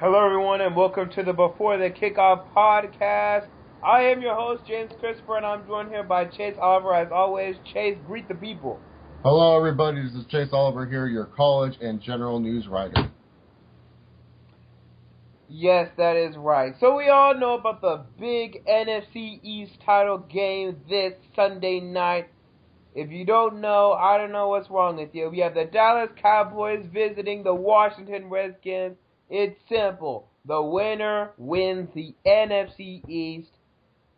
Hello, everyone, and welcome to the Before the Kickoff podcast. I am your host, James Christopher, and I'm joined here by Chase Oliver. As always, Chase, greet the people. Hello, everybody. This is Chase Oliver here, your college and general news writer. Yes, that is right. So we all know about the big NFC East title game this Sunday night. If you don't know, I don't know what's wrong with you. We have the Dallas Cowboys visiting the Washington Redskins. It's simple. The winner wins the NFC East.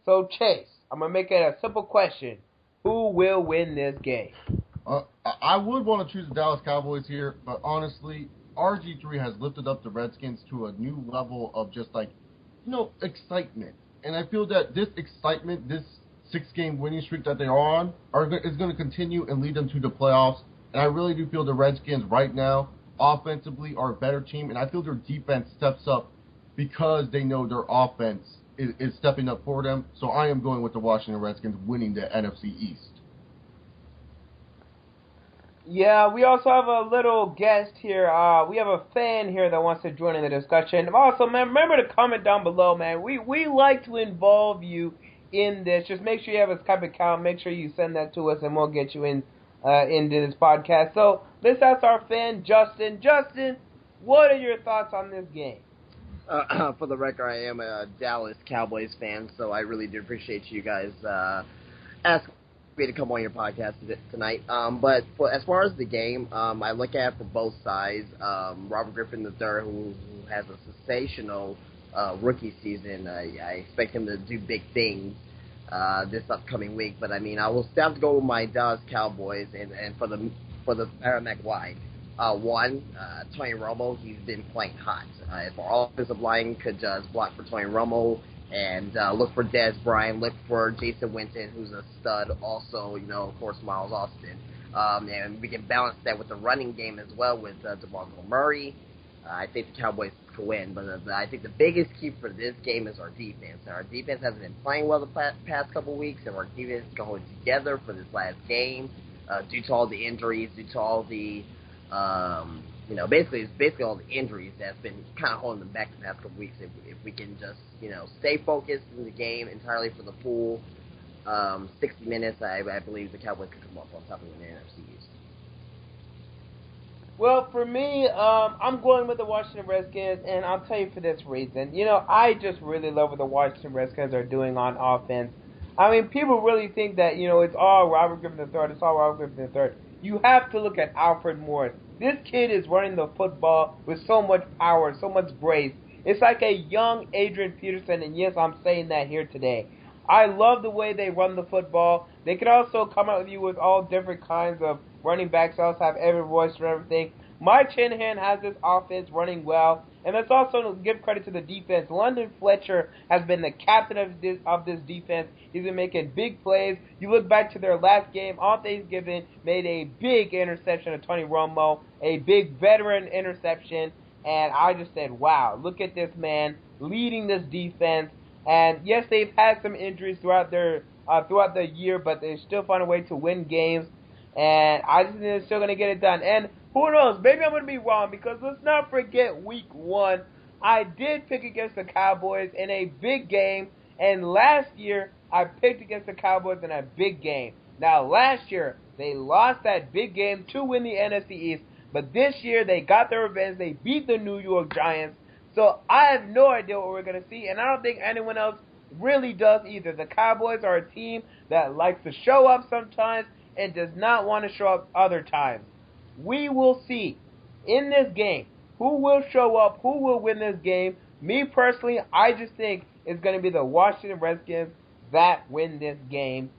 So, Chase, I'm going to make it a simple question. Who will win this game? I would want to choose the Dallas Cowboys here, but honestly, RG3 has lifted up the Redskins to a new level of just excitement. And I feel that this excitement, this 6-game winning streak that they are on, is going to continue and lead them to the playoffs. And I really do feel the Redskins right now, offensively, are a better team. And I feel their defense steps up because they know their offense is stepping up for them. So I am going with the Washington Redskins winning the NFC East. Yeah, we also have a little guest here. We have a fan here that wants to join in the discussion. Also, man, remember to comment down below, man. We like to involve you in this. Just make sure you have a Skype account. Make sure you send that to us, and we'll get you into this podcast. So let's ask our fan, Justin. Justin, what are your thoughts on this game? For the record, I am a Dallas Cowboys fan, so I really do appreciate you guys asking me to come on your podcast tonight. But as far as the game, I look at it for both sides. Robert Griffin III, who has a sensational rookie season, I expect him to do big things this upcoming week. But I mean, I will have to go with my Dallas Cowboys, and for the Paramount wide. Tony Romo, he's been playing hot. If our offensive line could just block for Tony Romo and look for Dez Bryant, look for Jason Witten, who's a stud. Also, of course, Miles Austin. And we can balance that with the running game as well with DeMarco Murray. I think the Cowboys could win, but I think the biggest key for this game is our defense. Our defense hasn't been playing well the past couple of weeks, and our defense is going together for this last game due to all the injuries, due to all the basically all the injuries that's been kind of holding them back the past couple weeks. If we can just, stay focused in the game entirely for the full 60 minutes, I believe the Cowboys could come up on top of the NFC East. Well, for me, I'm going with the Washington Redskins, and I'll tell you for this reason. I just really love what the Washington Redskins are doing on offense. I mean, people really think that, it's all Robert Griffin III, it's all Robert Griffin III. You have to look at Alfred Morris. This kid is running the football with so much power, so much grace. It's like a young Adrian Peterson, and yes, I'm saying that here today. I love the way they run the football. They can also come out with you with all different kinds of running backs. They also have Evan Royce and everything. Mike Shanahan has this offense running well, and let's also give credit to the defense. London Fletcher has been the captain of this defense. He's been making big plays. You look back to their last game on Thanksgiving, made a big interception of Tony Romo, a big veteran interception, and I just said, wow, look at this man leading this defense. And yes, they've had some injuries throughout the year, but they still find a way to win games, and I just think they're still going to get it done. And who knows? Maybe I'm going to be wrong, because let's not forget week 1. I did pick against the Cowboys in a big game, and last year I picked against the Cowboys in a big game. Now, last year they lost that big game to win the NFC East, but this year they got their revenge. They beat the New York Giants. So I have no idea what we're going to see, and I don't think anyone else really does either. The Cowboys are a team that likes to show up sometimes and does not want to show up other times. We will see in this game who will show up, who will win this game. Me personally, I just think it's going to be the Washington Redskins that win this game.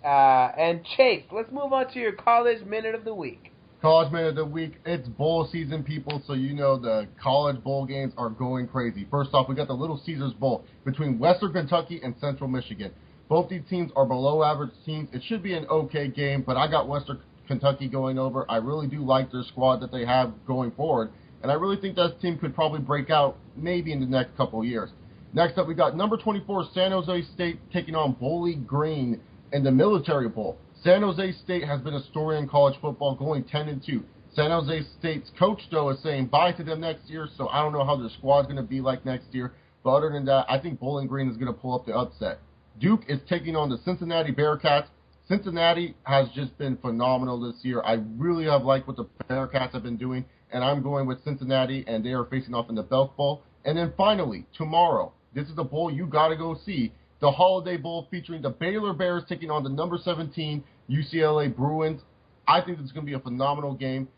And Chase, let's move on to your College Minute of the Week. College Minute of the Week, it's bowl season, people, so the college bowl games are going crazy. First off, we got the Little Caesars Bowl between Western Kentucky and Central Michigan. Both these teams are below average teams. It should be an okay game, but I got Western Kentucky going over. I really do like their squad that they have going forward, and I really think that team could probably break out maybe in the next couple of years. Next up, we got number 24 San Jose State taking on Bowling Green in the Military Bowl. San Jose State has been a story in college football, going 10-2. San Jose State's coach, though, is saying bye to them next year, so I don't know how their squad's going to be like next year. But other than that, I think Bowling Green is going to pull up the upset. Duke is taking on the Cincinnati Bearcats. Cincinnati has just been phenomenal this year. I really have liked what the Bearcats have been doing, and I'm going with Cincinnati, and they are facing off in the Belk Bowl. And then finally, tomorrow, this is the bowl you got to go see, the Holiday Bowl featuring the Baylor Bears taking on the number 17 UCLA Bruins. I think it's going to be a phenomenal game.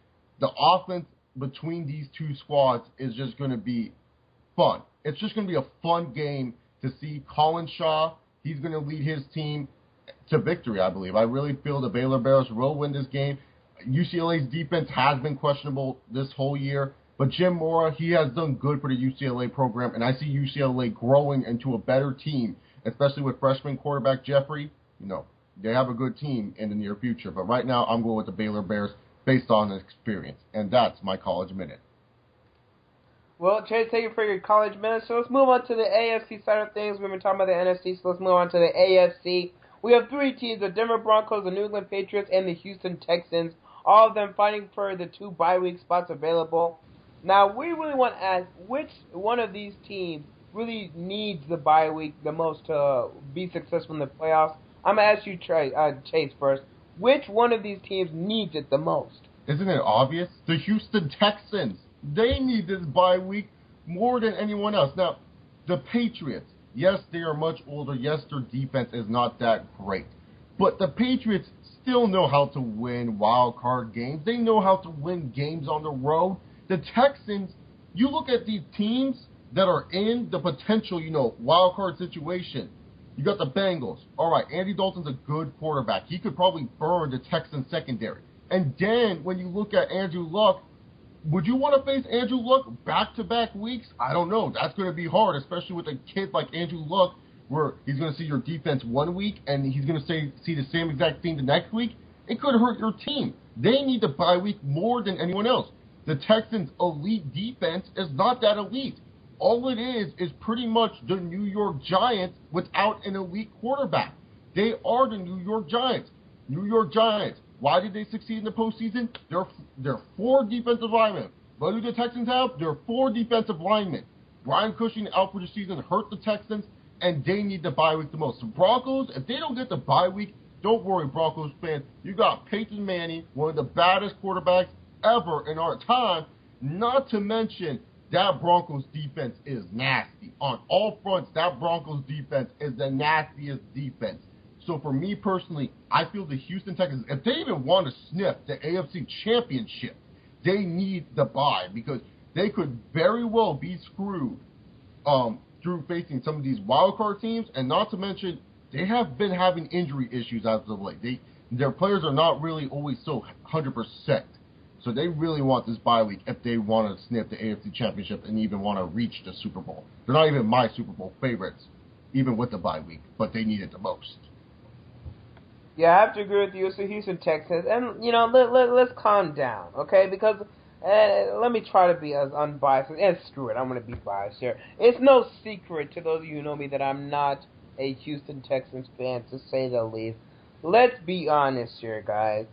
The offense between these two squads is just going to be fun. It's just going to be a fun game to see. Colin Shaw, he's going to lead his team to victory, I believe. I really feel the Baylor Bears will win this game. UCLA's defense has been questionable this whole year, but Jim Mora, he has done good for the UCLA program, and I see UCLA growing into a better team, especially with freshman quarterback Jeffrey. They have a good team in the near future, but right now I'm going with the Baylor Bears based on experience, and that's my College Minute. Well, Chase, thank you for your College Minute. So let's move on to the AFC side of things. We've been talking about the NFC, so let's move on to the AFC. We have three teams, the Denver Broncos, the New England Patriots, and the Houston Texans, all of them fighting for the 2 bye-week spots available. Now, we really want to ask which one of these teams really needs the bye week the most to be successful in the playoffs. I'm going to ask you, Chase, first. Which one of these teams needs it the most? Isn't it obvious? The Houston Texans. They need this bye week more than anyone else. Now, the Patriots, yes, they are much older. Yes, their defense is not that great. But the Patriots still know how to win wild card games. They know how to win games on the road. The Texans, you look at these teams that are in the potential, wild card situation. You got the Bengals. All right, Andy Dalton's a good quarterback. He could probably burn the Texans secondary. And then when you look at Andrew Luck, would you want to face Andrew Luck back-to-back weeks? I don't know. That's going to be hard, especially with a kid like Andrew Luck, where he's going to see your defense one week and he's going to see the same exact thing the next week. It could hurt your team. They need the bye week more than anyone else. The Texans' elite defense is not that elite. All it is pretty much the New York Giants without an elite quarterback. They are the New York Giants. New York Giants. Why did they succeed in the postseason? They're 4 defensive linemen. What do the Texans have? They're 4 defensive linemen. Brian Cushing out for the season hurt the Texans, and they need the bye week the most. The Broncos, if they don't get the bye week, don't worry, Broncos fans. You got Peyton Manning, one of the baddest quarterbacks ever in our time, not to mention that Broncos defense is nasty. On all fronts, that Broncos defense is the nastiest defense. So for me personally, I feel the Houston Texans, if they even want to sniff the AFC Championship, they need the bye because they could very well be screwed through facing some of these wildcard teams, and not to mention they have been having injury issues as of late. Their players are not really always so 100%. So they really want this bye week if they want to sniff the AFC Championship and even want to reach the Super Bowl. They're not even my Super Bowl favorites, even with the bye week, but they need it the most. Yeah, I have to agree with you. It's the Houston Texans. And, let's calm down, okay? Because let me try to be as unbiased. And screw it, I'm going to be biased here. It's no secret to those of you who know me that I'm not a Houston Texans fan, to say the least. Let's be honest here, guys.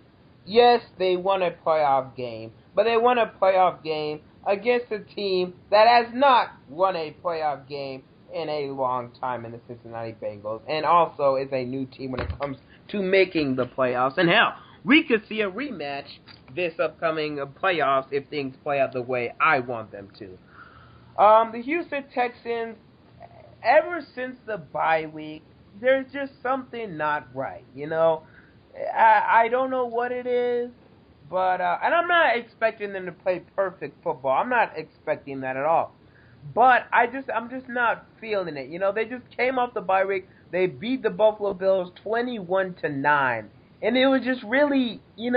Yes, they won a playoff game, but they won a playoff game against a team that has not won a playoff game in a long time in the Cincinnati Bengals, and also is a new team when it comes to making the playoffs. And hell, we could see a rematch this upcoming playoffs if things play out the way I want them to. The Houston Texans, ever since the bye week, there's just something not right, I don't know what it is, but and I'm not expecting them to play perfect football. I'm not expecting that at all. But I'm just not feeling it. They just came off the bye week. They beat the Buffalo Bills 21-9, and it was just really, I'm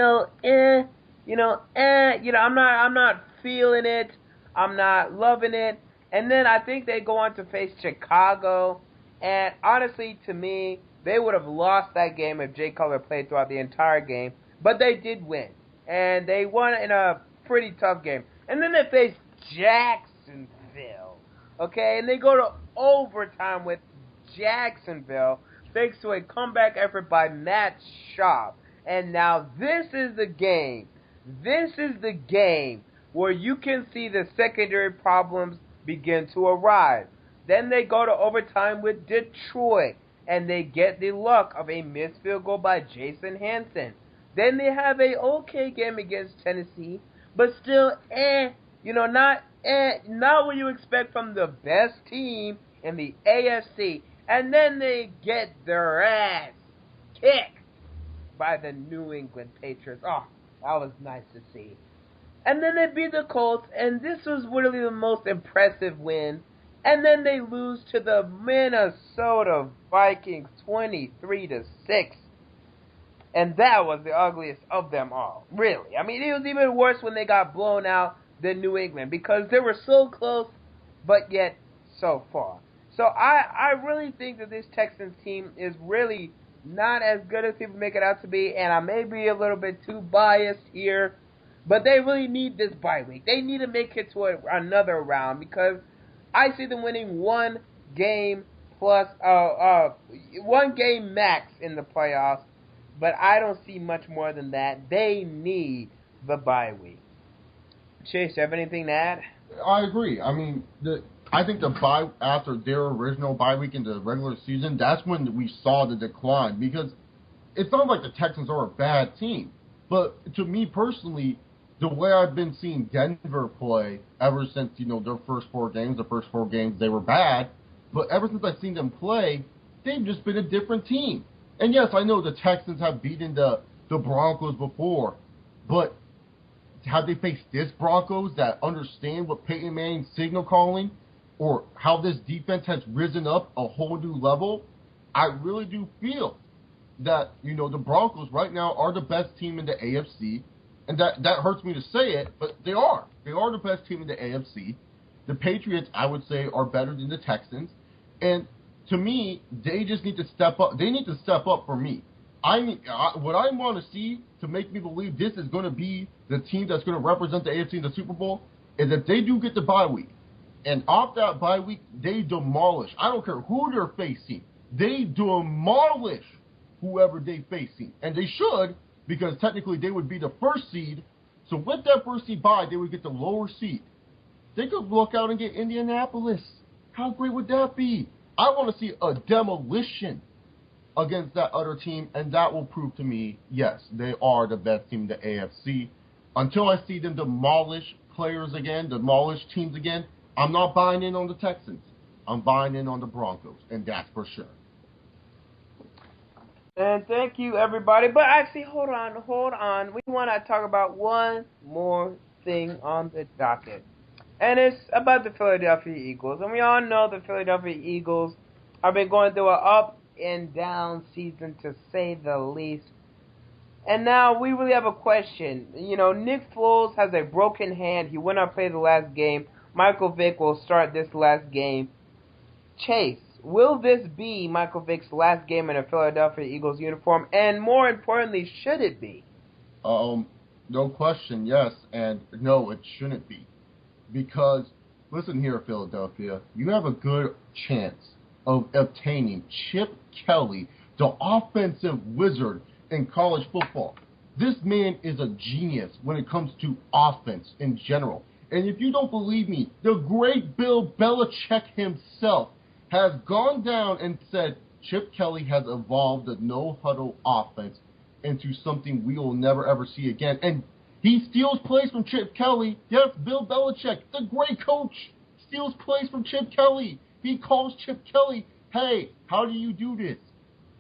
not feeling it. I'm not loving it. And then I think they go on to face Chicago, and honestly, to me, they would have lost that game if Jay Cutler played throughout the entire game. But they did win. And they won in a pretty tough game. And then they face Jacksonville. Okay? And they go to overtime with Jacksonville thanks to a comeback effort by Matt Schaub. And now this is the game This is the game where you can see the secondary problems begin to arrive. Then they go to overtime with Detroit, and they get the luck of a missed field goal by Jason Hanson. Then they have a okay game against Tennessee, but still, not what you expect from the best team in the AFC. And then they get their ass kicked by the New England Patriots. Oh, that was nice to see. And then they beat the Colts, and this was really the most impressive win. And then they lose to the Minnesota Vikings 23-6. And that was the ugliest of them all, really. I mean, it was even worse when they got blown out than New England because they were so close, but yet so far. So I really think that this Texans team is really not as good as people make it out to be, and I may be a little bit too biased here, but they really need this bye week. They need to make it to another round because I see them winning one game max in the playoffs, but I don't see much more than that. They need the bye week. Chase, you have anything to add? I agree. I mean, I think the bye after their original bye week in the regular season, that's when we saw the decline because it's not like the Texans are a bad team. But to me personally, the way I've been seeing Denver play ever since, their first four games they were bad. But ever since I've seen them play, they've just been a different team. And yes, I know the Texans have beaten the Broncos before, but have they faced this Broncos that understand what Peyton Manning's signal calling or how this defense has risen up a whole new level? I really do feel that, the Broncos right now are the best team in the AFC. And that hurts me to say it, but they are. They are the best team in the AFC. The Patriots, I would say, are better than the Texans. And to me, they just need to step up. They need to step up for me. What I want to see to make me believe this is going to be the team that's going to represent the AFC in the Super Bowl is if they do get the bye week. And off that bye week, they demolish. I don't care who they're facing. They demolish whoever they're facing. And they should, because technically they would be the first seed. So with that first seed bye, they would get the lower seed. They could look out and get Indianapolis. How great would that be? I want to see a demolition against that other team, and that will prove to me, yes, they are the best team in the AFC. Until I see them demolish players again, demolish teams again, I'm not buying in on the Texans. I'm buying in on the Broncos, and that's for sure. And thank you, everybody. But actually, hold on. We want to talk about one more thing on the docket. And it's about the Philadelphia Eagles. And we all know the Philadelphia Eagles have been going through an up and down season, to say the least. And now we really have a question. Nick Foles has a broken hand. He will not play the last game. Michael Vick will start this last game. Chase, will this be Michael Vick's last game in a Philadelphia Eagles uniform? And more importantly, should it be? No question, yes. And no, it shouldn't be. Because, listen here, Philadelphia, you have a good chance of obtaining Chip Kelly, the offensive wizard in college football. This man is a genius when it comes to offense in general. And if you don't believe me, the great Bill Belichick himself has gone down and said Chip Kelly has evolved the no-huddle offense into something we will never, ever see again. And he steals plays from Chip Kelly. Yes, Bill Belichick, the great coach, steals plays from Chip Kelly. He calls Chip Kelly, hey, how do you do this?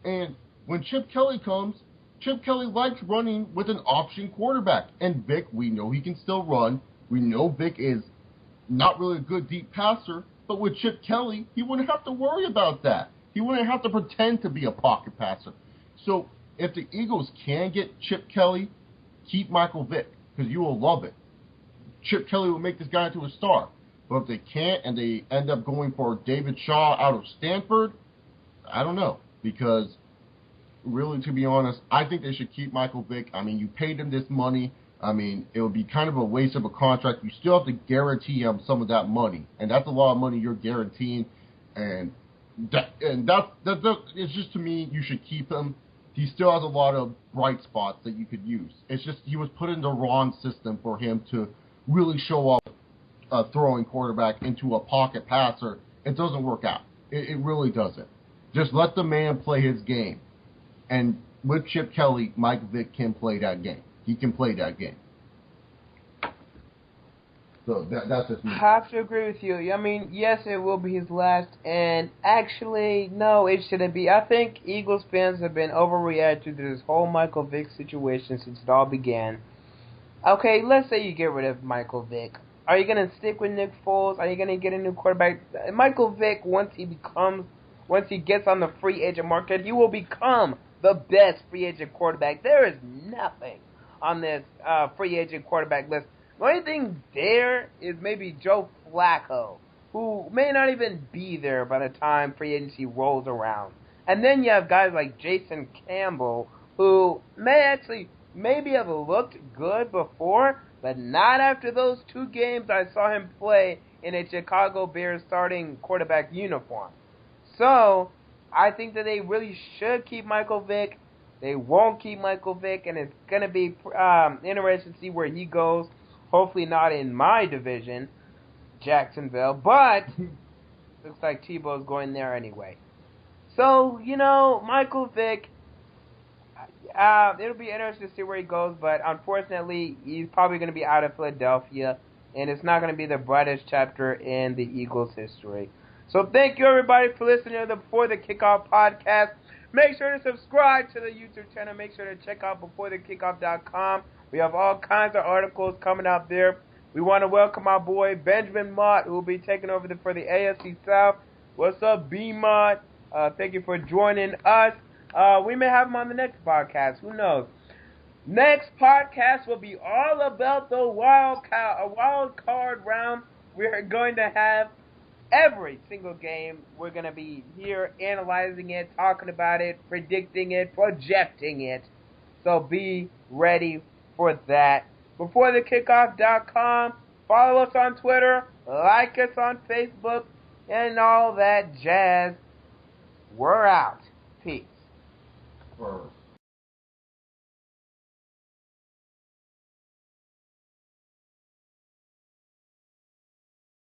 And when Chip Kelly comes, Chip Kelly likes running with an option quarterback. And Vic, we know he can still run. We know Vic is not really a good deep passer. But with Chip Kelly, he wouldn't have to worry about that. He wouldn't have to pretend to be a pocket passer. So if the Eagles can get Chip Kelly, keep Michael Vick, because you will love it. Chip Kelly will make this guy into a star. But if they can't and they end up going for David Shaw out of Stanford, I don't know. Because really, to be honest, I think they should keep Michael Vick. I mean, you paid him this money. I mean, it would be kind of a waste of a contract. You still have to guarantee him some of that money. And that's a lot of money you're guaranteeing. And that's it's just, to me, you should keep him. he still has a lot of bright spots that you could use. It's just he was put into Ron's system for him to really show off a throwing quarterback into a pocket passer. It doesn't work out. It really doesn't. Just let the man play his game. And with Chip Kelly, Mike Vick can play that game. He can play that game. So that's just me. I have to agree with you. I mean, yes, it will be his last, and actually, no, it shouldn't be. I think Eagles fans have been overreacting to this whole Michael Vick situation since it all began. Okay, let's say you get rid of Michael Vick. Are you going to stick with Nick Foles? Are you going to get a new quarterback? Michael Vick, once he gets on the free agent market, he will become the best free agent quarterback. There is nothing on this free agent quarterback list. The only thing there is maybe Joe Flacco, who may not even be there by the time free agency rolls around. And then you have guys like Jason Campbell, who maybe have looked good before, but not after those 2 games I saw him play in a Chicago Bears starting quarterback uniform. So, I think that they really should keep Michael Vick. They won't keep Michael Vick, and it's going to be interesting to see where he goes. Hopefully not in my division, Jacksonville, but looks like Tebow's going there anyway. So, Michael Vick, it'll be interesting to see where he goes, but unfortunately, he's probably going to be out of Philadelphia, and it's not going to be the brightest chapter in the Eagles' history. So thank you, everybody, for listening to the Before the Kickoff podcast. Make sure to subscribe to the YouTube channel. Make sure to check out BeforeTheKickoff.com. We have all kinds of articles coming out there. We want to welcome our boy Benjamin Mott, who will be taking over for the AFC South. What's up, B-Mott? Thank you for joining us. We may have him on the next podcast. Who knows? Next podcast will be all about the wild card round. We're going to have every single game. We're going to be here analyzing it, talking about it, predicting it, projecting it. So be ready for that. BeforeTheKickoff.com. Follow us on Twitter, like us on Facebook, and all that jazz. We're out. Peace.